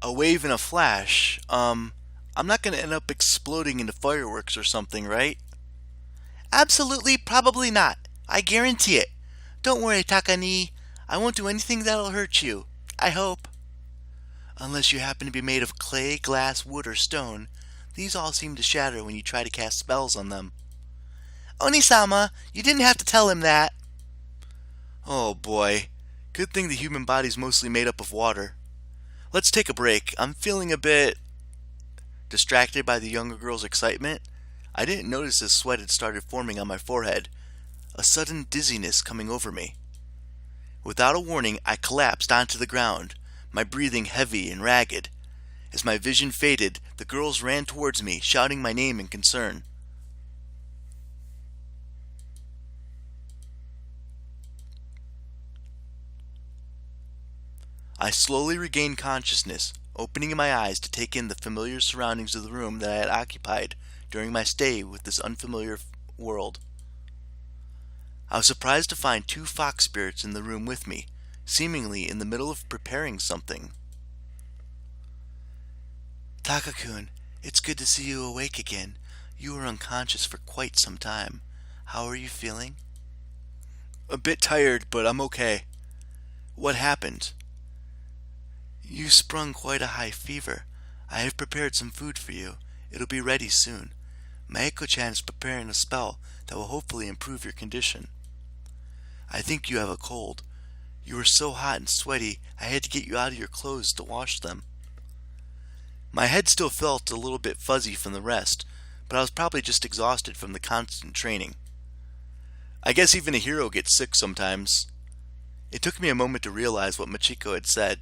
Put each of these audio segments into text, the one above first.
A wave and a flash. I'm not gonna end up exploding into fireworks or something, right? Absolutely, probably not. I guarantee it. Don't worry, Takani. I won't do anything that'll hurt you. I hope. Unless you happen to be made of clay, glass, wood, or stone. These all seem to shatter when you try to cast spells on them. Onisama, you didn't have to tell him that. Oh boy. Good thing the human body's mostly made up of water. Let's take a break. I'm feeling a bit distracted by the younger girl's excitement. I didn't notice as sweat had started forming on my forehead, a sudden dizziness coming over me. Without a warning, I collapsed onto the ground, my breathing heavy and ragged. As my vision faded, the girls ran towards me, shouting my name in concern. I slowly regained consciousness, opening my eyes to take in the familiar surroundings of the room that I had occupied during my stay with this unfamiliar world. I was surprised to find two fox spirits in the room with me, seemingly in the middle of preparing something. Taka-kun, it's good to see you awake again. You were unconscious for quite some time. How are you feeling? A bit tired, but I'm okay. What happened? You sprung quite a high fever. I have prepared some food for you. It'll be ready soon. Maeko-chan is preparing a spell that will hopefully improve your condition. I think you have a cold. You were so hot and sweaty, I had to get you out of your clothes to wash them. My head still felt a little bit fuzzy from the rest, but I was probably just exhausted from the constant training. I guess even a hero gets sick sometimes. It took me a moment to realize what Machiko had said.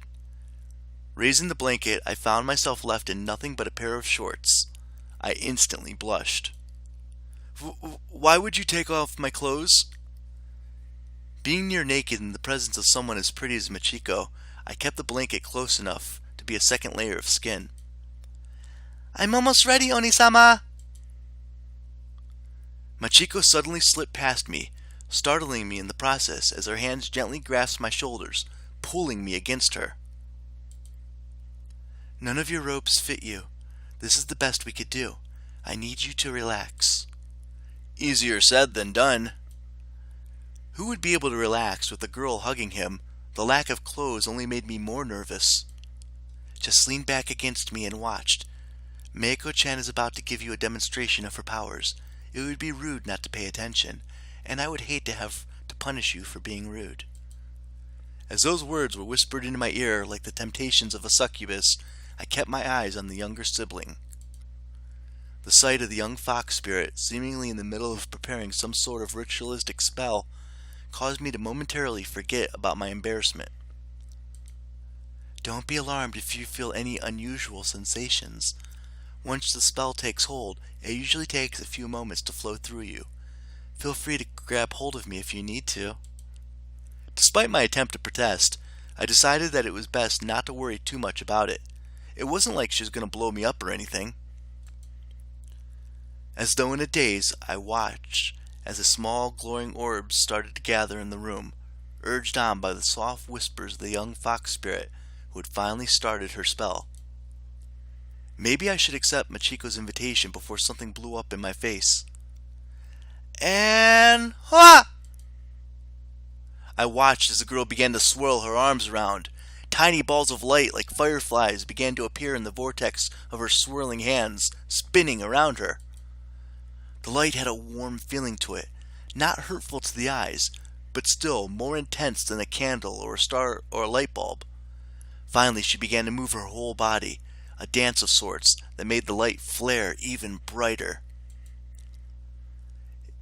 Raising the blanket, I found myself left in nothing but a pair of shorts. I instantly blushed. Why would you take off my clothes? Being near naked in the presence of someone as pretty as Machiko, I kept the blanket close enough to be a second layer of skin. I'm almost ready, Onisama! Machiko suddenly slipped past me, startling me in the process as her hands gently grasped my shoulders, pulling me against her. None of your robes fit you. This is the best we could do. I need you to relax. Easier said than done. Who would be able to relax with a girl hugging him? The lack of clothes only made me more nervous. Just lean back against me and watch. Maeko-chan is about to give you a demonstration of her powers. It would be rude not to pay attention, and I would hate to have to punish you for being rude. As those words were whispered into my ear like the temptations of a succubus, I kept my eyes on the younger sibling. The sight of the young fox spirit, seemingly in the middle of preparing some sort of ritualistic spell, caused me to momentarily forget about my embarrassment. Don't be alarmed if you feel any unusual sensations. Once the spell takes hold, it usually takes a few moments to flow through you. Feel free to grab hold of me if you need to. Despite my attempt to protest, I decided that it was best not to worry too much about it. It wasn't like she was going to blow me up or anything. As though in a daze, I watched as the small glowing orbs started to gather in the room, urged on by the soft whispers of the young fox spirit who had finally started her spell. Maybe I should accept Machiko's invitation before something blew up in my face. And ha! I watched as the girl began to swirl her arms around. Tiny balls of light like fireflies began to appear in the vortex of her swirling hands, spinning around her. The light had a warm feeling to it, not hurtful to the eyes, but still more intense than a candle or a star or a light bulb. Finally she began to move her whole body, a dance of sorts that made the light flare even brighter.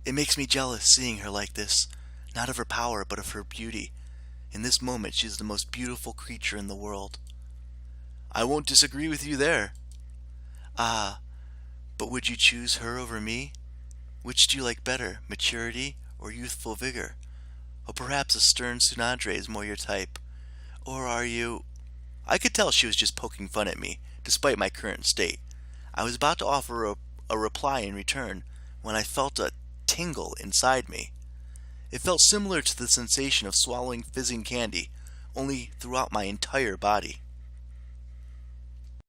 It makes me jealous seeing her like this, not of her power but of her beauty. In this moment she is the most beautiful creature in the world. I won't disagree with you there. Ah, but would you choose her over me? Which do you like better, maturity or youthful vigor? Or perhaps a stern Tsunade is more your type? Or are you... I could tell she was just poking fun at me, despite my current state. I was about to offer a reply in return, when I felt a tingle inside me. It felt similar to the sensation of swallowing fizzing candy, only throughout my entire body.